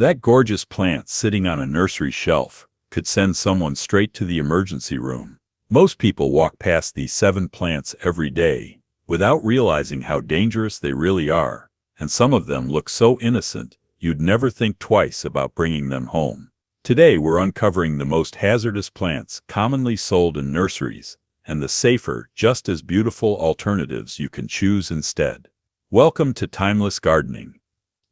That gorgeous plant sitting on a nursery shelf could send someone straight to the emergency room. Most people walk past these 7 plants every day without realizing how dangerous they really are, and some of them look so innocent you'd never think twice about bringing them home. Today we're uncovering the most hazardous plants commonly sold in nurseries, and the safer, just as beautiful alternatives you can choose instead. Welcome to Timeless Gardening.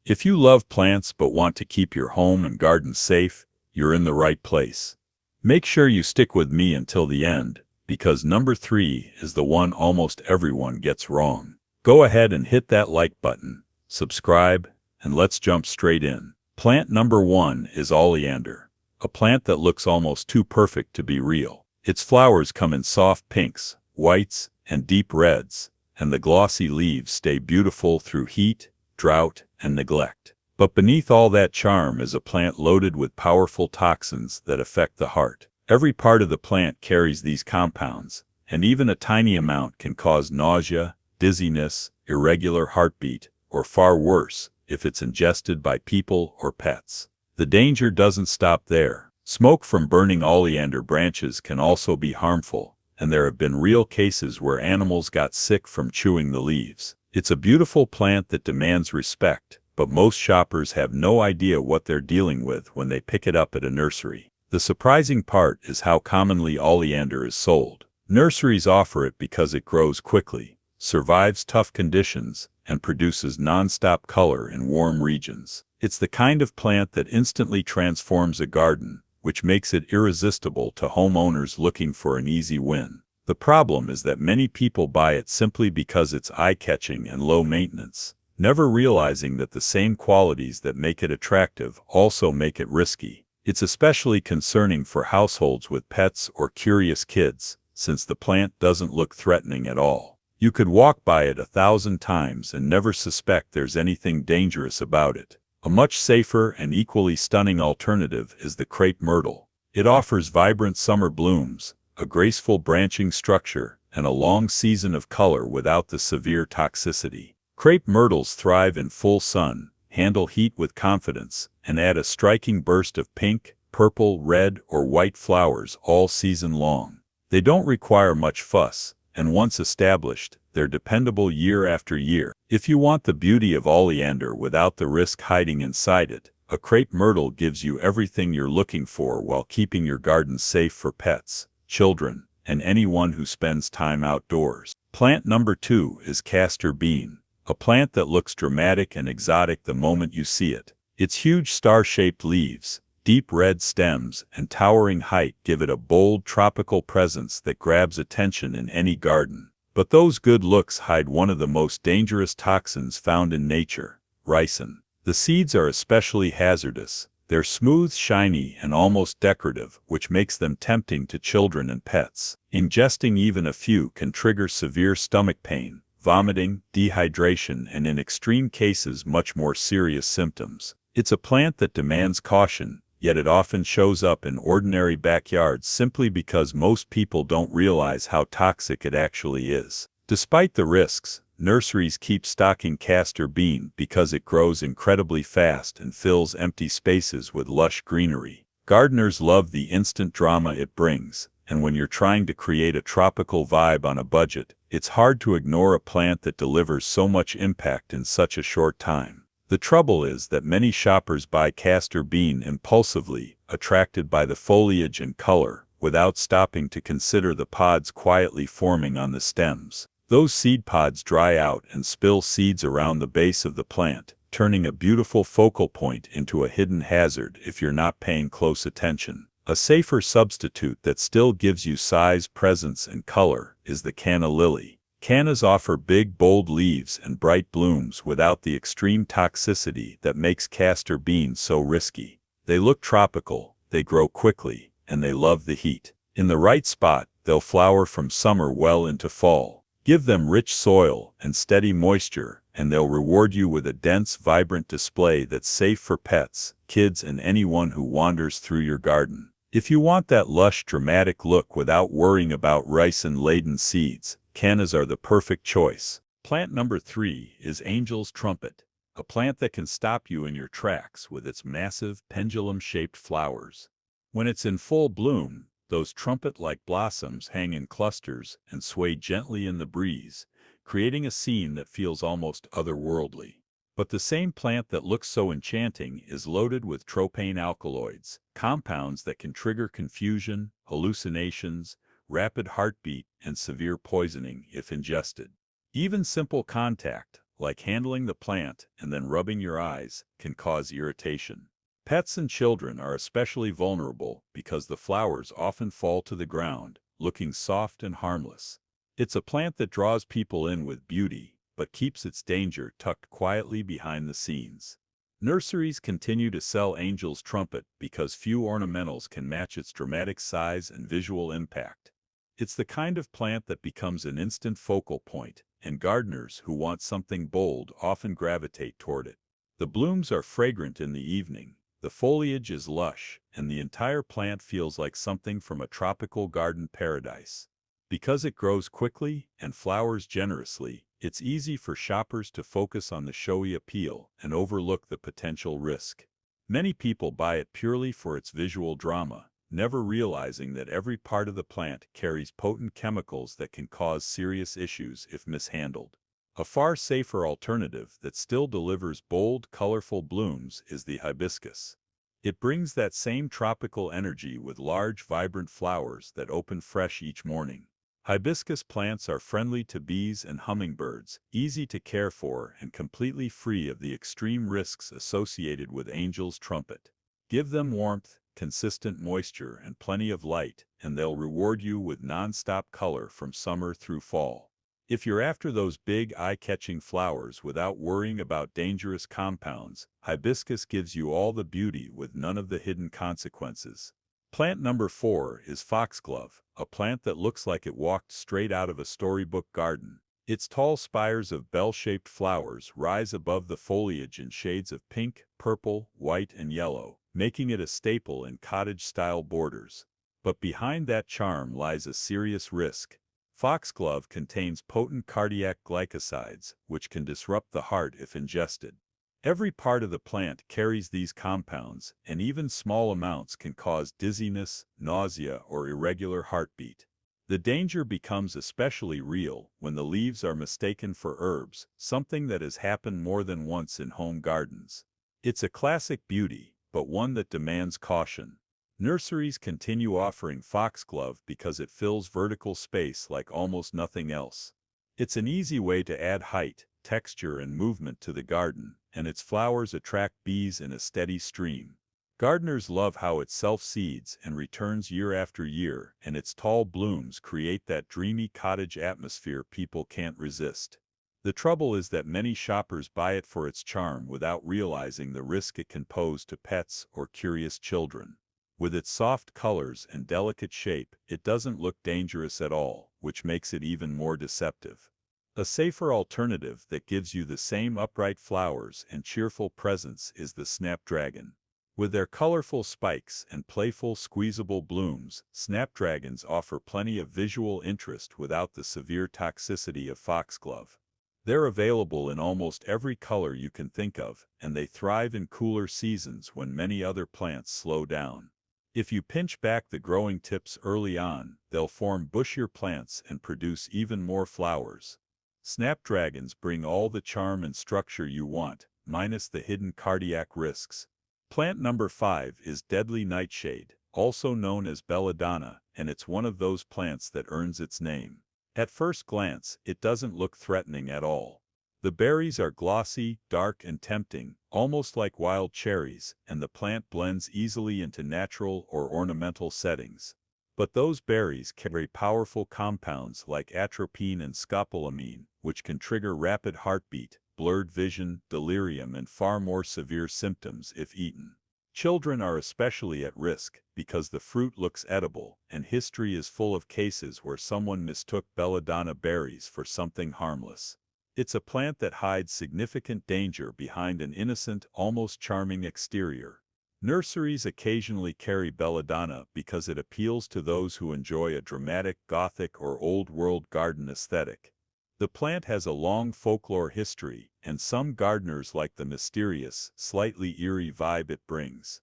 If you love plants but want to keep your home and garden safe, you're in the right place. Make sure you stick with me until the end, because number 3 is the one almost everyone gets wrong. Go ahead and hit that like button, subscribe, and let's jump straight in. Plant number 1 is Oleander, a plant that looks almost too perfect to be real. Its flowers come in soft pinks, whites, and deep reds, and the glossy leaves stay beautiful through heat, drought, and neglect. But beneath all that charm is a plant loaded with powerful toxins that affect the heart. Every part of the plant carries these compounds, and even a tiny amount can cause nausea, dizziness, irregular heartbeat, or far worse, if it's ingested by people or pets. The danger doesn't stop there. Smoke from burning oleander branches can also be harmful, and there have been real cases where animals got sick from chewing the leaves. It's a beautiful plant that demands respect, but most shoppers have no idea what they're dealing with when they pick it up at a nursery. The surprising part is how commonly oleander is sold. Nurseries offer it because it grows quickly, survives tough conditions, and produces non-stop color in warm regions. It's the kind of plant that instantly transforms a garden, which makes it irresistible to homeowners looking for an easy win. The problem is that many people buy it simply because it's eye-catching and low maintenance, never realizing that the same qualities that make it attractive also make it risky. It's especially concerning for households with pets or curious kids, since the plant doesn't look threatening at all. You could walk by it 1,000 times and never suspect there's anything dangerous about it. A much safer and equally stunning alternative is the crepe myrtle. It offers vibrant summer blooms, a graceful branching structure, and a long season of color without the severe toxicity. Crepe myrtles thrive in full sun, handle heat with confidence, and add a striking burst of pink, purple, red, or white flowers all season long. They don't require much fuss, and once established, they're dependable year after year. If you want the beauty of oleander without the risk hiding inside it, a crepe myrtle gives you everything you're looking for while keeping your garden safe for pets, children, and anyone who spends time outdoors. Plant number 2 is Castor Bean, a plant that looks dramatic and exotic the moment you see it. Its huge star-shaped leaves, deep red stems, and towering height give it a bold tropical presence that grabs attention in any garden. But those good looks hide one of the most dangerous toxins found in nature, ricin. The seeds are especially hazardous. They're smooth, shiny, and almost decorative, which makes them tempting to children and pets. Ingesting even a few can trigger severe stomach pain, vomiting, dehydration, and in extreme cases much more serious symptoms. It's a plant that demands caution, yet it often shows up in ordinary backyards simply because most people don't realize how toxic it actually is. Despite the risks, nurseries keep stocking castor bean because it grows incredibly fast and fills empty spaces with lush greenery. Gardeners love the instant drama it brings, and when you're trying to create a tropical vibe on a budget, it's hard to ignore a plant that delivers so much impact in such a short time. The trouble is that many shoppers buy castor bean impulsively, attracted by the foliage and color, without stopping to consider the pods quietly forming on the stems. Those seed pods dry out and spill seeds around the base of the plant, turning a beautiful focal point into a hidden hazard if you're not paying close attention. A safer substitute that still gives you size, presence, and color is the canna lily. Cannas offer big, bold leaves and bright blooms without the extreme toxicity that makes castor beans so risky. They look tropical, they grow quickly, and they love the heat. In the right spot, they'll flower from summer well into fall. Give them rich soil and steady moisture, and they'll reward you with a dense, vibrant display that's safe for pets, kids, and anyone who wanders through your garden. If you want that lush, dramatic look without worrying about ricin-laden seeds, cannas are the perfect choice. Plant number 3 is Angel's Trumpet, a plant that can stop you in your tracks with its massive, pendulum-shaped flowers. When it's in full bloom, those trumpet-like blossoms hang in clusters and sway gently in the breeze, creating a scene that feels almost otherworldly. But the same plant that looks so enchanting is loaded with tropane alkaloids, compounds that can trigger confusion, hallucinations, rapid heartbeat, and severe poisoning if ingested. Even simple contact, like handling the plant and then rubbing your eyes, can cause irritation. Pets and children are especially vulnerable because the flowers often fall to the ground, looking soft and harmless. It's a plant that draws people in with beauty, but keeps its danger tucked quietly behind the scenes. Nurseries continue to sell Angel's Trumpet because few ornamentals can match its dramatic size and visual impact. It's the kind of plant that becomes an instant focal point, and gardeners who want something bold often gravitate toward it. The blooms are fragrant in the evening, the foliage is lush, and the entire plant feels like something from a tropical garden paradise. Because it grows quickly and flowers generously, it's easy for shoppers to focus on the showy appeal and overlook the potential risk. Many people buy it purely for its visual drama, never realizing that every part of the plant carries potent chemicals that can cause serious issues if mishandled. A far safer alternative that still delivers bold, colorful blooms is the hibiscus. It brings that same tropical energy with large, vibrant flowers that open fresh each morning. Hibiscus plants are friendly to bees and hummingbirds, easy to care for, and completely free of the extreme risks associated with Angel's Trumpet. Give them warmth, consistent moisture, and plenty of light, and they'll reward you with non-stop color from summer through fall. If you're after those big, eye-catching flowers without worrying about dangerous compounds, hibiscus gives you all the beauty with none of the hidden consequences. Plant number 4 is foxglove, a plant that looks like it walked straight out of a storybook garden. Its tall spires of bell-shaped flowers rise above the foliage in shades of pink, purple, white, and yellow, making it a staple in cottage-style borders. But behind that charm lies a serious risk. Foxglove contains potent cardiac glycosides, which can disrupt the heart if ingested. Every part of the plant carries these compounds, and even small amounts can cause dizziness, nausea, or irregular heartbeat. The danger becomes especially real when the leaves are mistaken for herbs, something that has happened more than once in home gardens. It's a classic beauty, but one that demands caution. Nurseries continue offering foxglove because it fills vertical space like almost nothing else. It's an easy way to add height, texture, and movement to the garden, and its flowers attract bees in a steady stream. Gardeners love how it self-seeds and returns year after year, and its tall blooms create that dreamy cottage atmosphere people can't resist. The trouble is that many shoppers buy it for its charm without realizing the risk it can pose to pets or curious children. With its soft colors and delicate shape, it doesn't look dangerous at all, which makes it even more deceptive. A safer alternative that gives you the same upright flowers and cheerful presence is the snapdragon. With their colorful spikes and playful squeezable blooms, snapdragons offer plenty of visual interest without the severe toxicity of foxglove. They're available in almost every color you can think of, and they thrive in cooler seasons when many other plants slow down. If you pinch back the growing tips early on, they'll form bushier plants and produce even more flowers. Snapdragons bring all the charm and structure you want, minus the hidden cardiac risks. Plant number 5 is deadly nightshade, also known as belladonna, and it's one of those plants that earns its name. At first glance, it doesn't look threatening at all. The berries are glossy, dark, and tempting, almost like wild cherries, and the plant blends easily into natural or ornamental settings. But those berries carry powerful compounds like atropine and scopolamine, which can trigger rapid heartbeat, blurred vision, delirium, and far more severe symptoms if eaten. Children are especially at risk because the fruit looks edible, and history is full of cases where someone mistook belladonna berries for something harmless. It's a plant that hides significant danger behind an innocent, almost charming exterior. Nurseries occasionally carry belladonna because it appeals to those who enjoy a dramatic Gothic or old-world garden aesthetic. The plant has a long folklore history, and some gardeners like the mysterious, slightly eerie vibe it brings.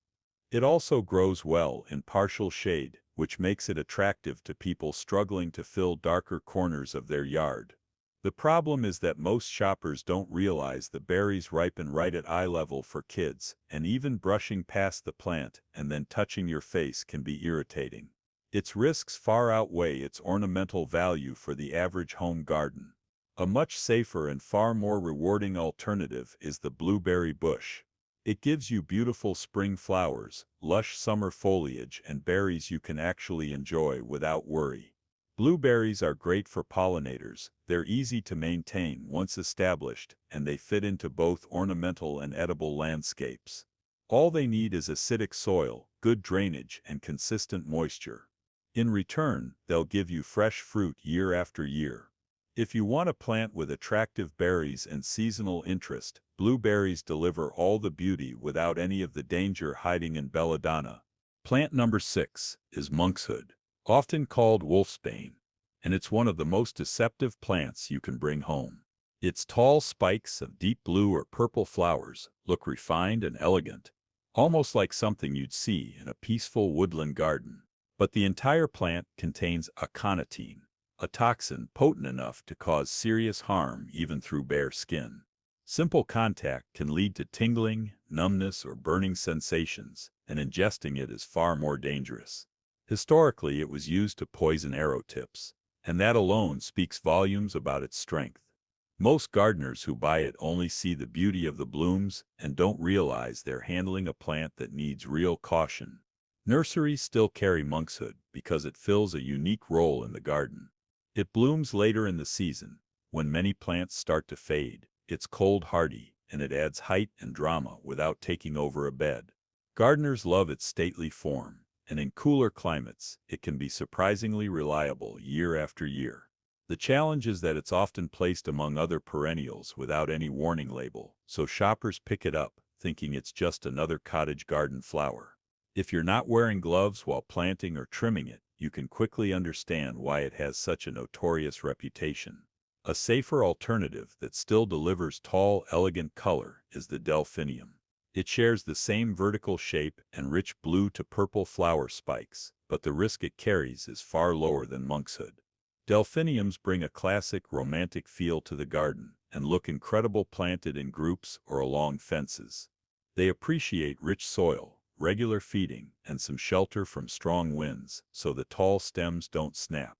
It also grows well in partial shade, which makes it attractive to people struggling to fill darker corners of their yard. The problem is that most shoppers don't realize the berries ripen right at eye level for kids, and even brushing past the plant and then touching your face can be irritating. Its risks far outweigh its ornamental value for the average home garden. A much safer and far more rewarding alternative is the blueberry bush. It gives you beautiful spring flowers, lush summer foliage, and berries you can actually enjoy without worry. Blueberries are great for pollinators, they're easy to maintain once established, and they fit into both ornamental and edible landscapes. All they need is acidic soil, good drainage, and consistent moisture. In return, they'll give you fresh fruit year after year. If you want a plant with attractive berries and seasonal interest, blueberries deliver all the beauty without any of the danger hiding in belladonna. Plant number 6 is monkshood, often called wolfsbane, and it's one of the most deceptive plants you can bring home. Its tall spikes of deep blue or purple flowers look refined and elegant, almost like something you'd see in a peaceful woodland garden. But the entire plant contains aconitine, a toxin potent enough to cause serious harm even through bare skin. Simple contact can lead to tingling, numbness, or burning sensations, and ingesting it is far more dangerous. Historically, it was used to poison arrow tips, and that alone speaks volumes about its strength. Most gardeners who buy it only see the beauty of the blooms and don't realize they're handling a plant that needs real caution. Nurseries still carry monkshood because it fills a unique role in the garden. It blooms later in the season, when many plants start to fade. It's cold hardy, and it adds height and drama without taking over a bed. Gardeners love its stately form, and in cooler climates, it can be surprisingly reliable year after year. The challenge is that it's often placed among other perennials without any warning label, so shoppers pick it up, thinking it's just another cottage garden flower. If you're not wearing gloves while planting or trimming it, you can quickly understand why it has such a notorious reputation. A safer alternative that still delivers tall, elegant color is the delphinium. It shares the same vertical shape and rich blue to purple flower spikes, but the risk it carries is far lower than monkshood. Delphiniums bring a classic romantic feel to the garden and look incredible planted in groups or along fences. They appreciate rich soil, regular feeding, and some shelter from strong winds, so the tall stems don't snap.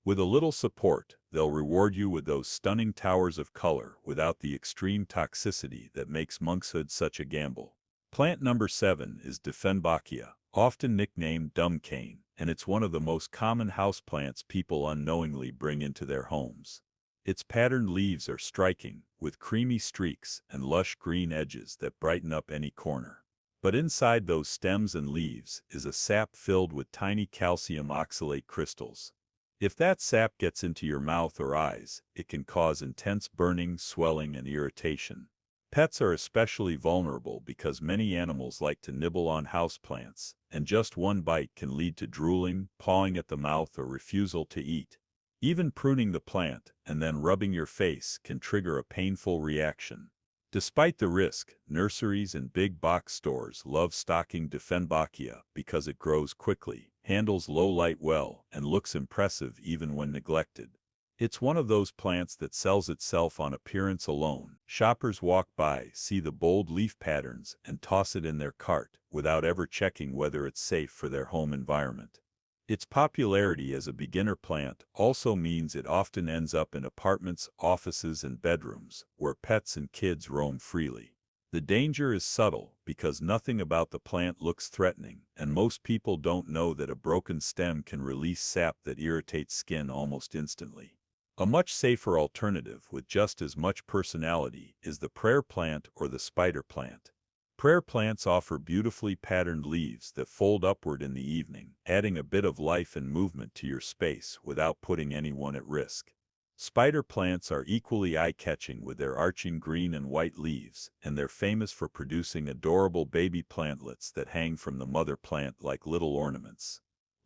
With a little support, they'll reward you with those stunning towers of color without the extreme toxicity that makes monkshood such a gamble. Plant number 7 is Dieffenbachia, often nicknamed dumb cane, and it's one of the most common houseplants people unknowingly bring into their homes. Its patterned leaves are striking, with creamy streaks and lush green edges that brighten up any corner. But inside those stems and leaves is a sap filled with tiny calcium oxalate crystals. If that sap gets into your mouth or eyes, it can cause intense burning, swelling, and irritation. Pets are especially vulnerable because many animals like to nibble on houseplants, and just one bite can lead to drooling, pawing at the mouth, or refusal to eat. Even pruning the plant and then rubbing your face can trigger a painful reaction. Despite the risk, nurseries and big box stores love stocking Dieffenbachia because it grows quickly, handles low light well, and looks impressive even when neglected. It's one of those plants that sells itself on appearance alone. Shoppers walk by, see the bold leaf patterns, and toss it in their cart, without ever checking whether it's safe for their home environment. Its popularity as a beginner plant also means it often ends up in apartments, offices, and bedrooms, where pets and kids roam freely. The danger is subtle because nothing about the plant looks threatening, and most people don't know that a broken stem can release sap that irritates skin almost instantly. A much safer alternative with just as much personality is the prayer plant or the spider plant. Prayer plants offer beautifully patterned leaves that fold upward in the evening, adding a bit of life and movement to your space without putting anyone at risk. Spider plants are equally eye-catching with their arching green and white leaves, and they're famous for producing adorable baby plantlets that hang from the mother plant like little ornaments.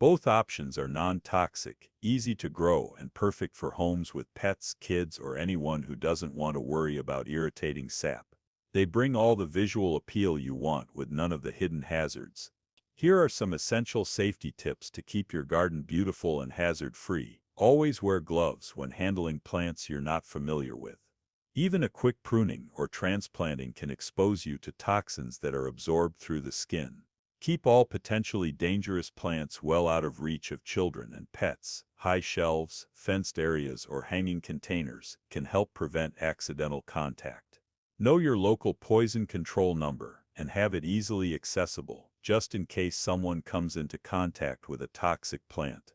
Both options are non-toxic, easy to grow, and perfect for homes with pets, kids, or anyone who doesn't want to worry about irritating sap. They bring all the visual appeal you want with none of the hidden hazards. Here are some essential safety tips to keep your garden beautiful and hazard-free. Always wear gloves when handling plants you're not familiar with. Even a quick pruning or transplanting can expose you to toxins that are absorbed through the skin. Keep all potentially dangerous plants well out of reach of children and pets. High shelves, fenced areas, or hanging containers can help prevent accidental contact. Know your local poison control number and have it easily accessible, just in case someone comes into contact with a toxic plant.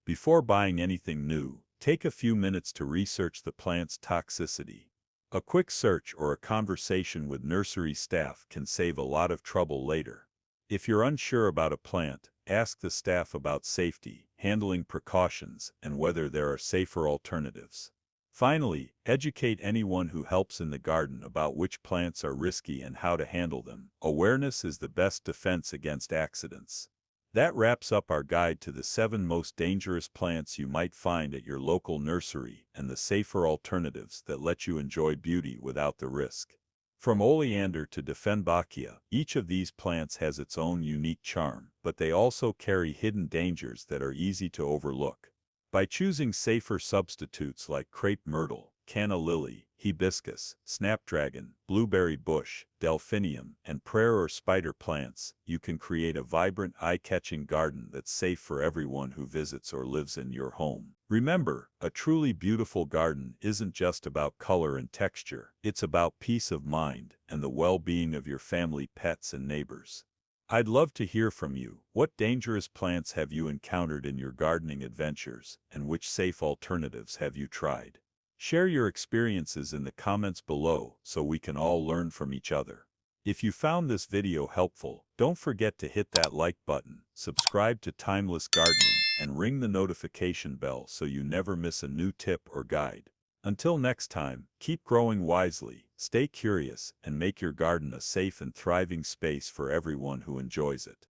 Before buying anything new, take a few minutes to research the plant's toxicity. A quick search or a conversation with nursery staff can save a lot of trouble later. If you're unsure about a plant, ask the staff about safety, handling precautions, and whether there are safer alternatives. Finally, educate anyone who helps in the garden about which plants are risky and how to handle them. Awareness is the best defense against accidents. That wraps up our guide to the 7 most dangerous plants you might find at your local nursery and the safer alternatives that let you enjoy beauty without the risk. From Oleander to Dieffenbachia, each of these plants has its own unique charm, but they also carry hidden dangers that are easy to overlook. By choosing safer substitutes like crepe myrtle, canna lily, hibiscus, snapdragon, blueberry bush, delphinium, and prayer or spider plants, you can create a vibrant, eye-catching garden that's safe for everyone who visits or lives in your home. Remember, a truly beautiful garden isn't just about color and texture, it's about peace of mind and the well-being of your family, pets, and neighbors. I'd love to hear from you. What dangerous plants have you encountered in your gardening adventures, and which safe alternatives have you tried? Share your experiences in the comments below so we can all learn from each other. If you found this video helpful, don't forget to hit that like button, subscribe to Timeless Gardening, and ring the notification bell so you never miss a new tip or guide. Until next time, keep growing wisely, stay curious, and make your garden a safe and thriving space for everyone who enjoys it.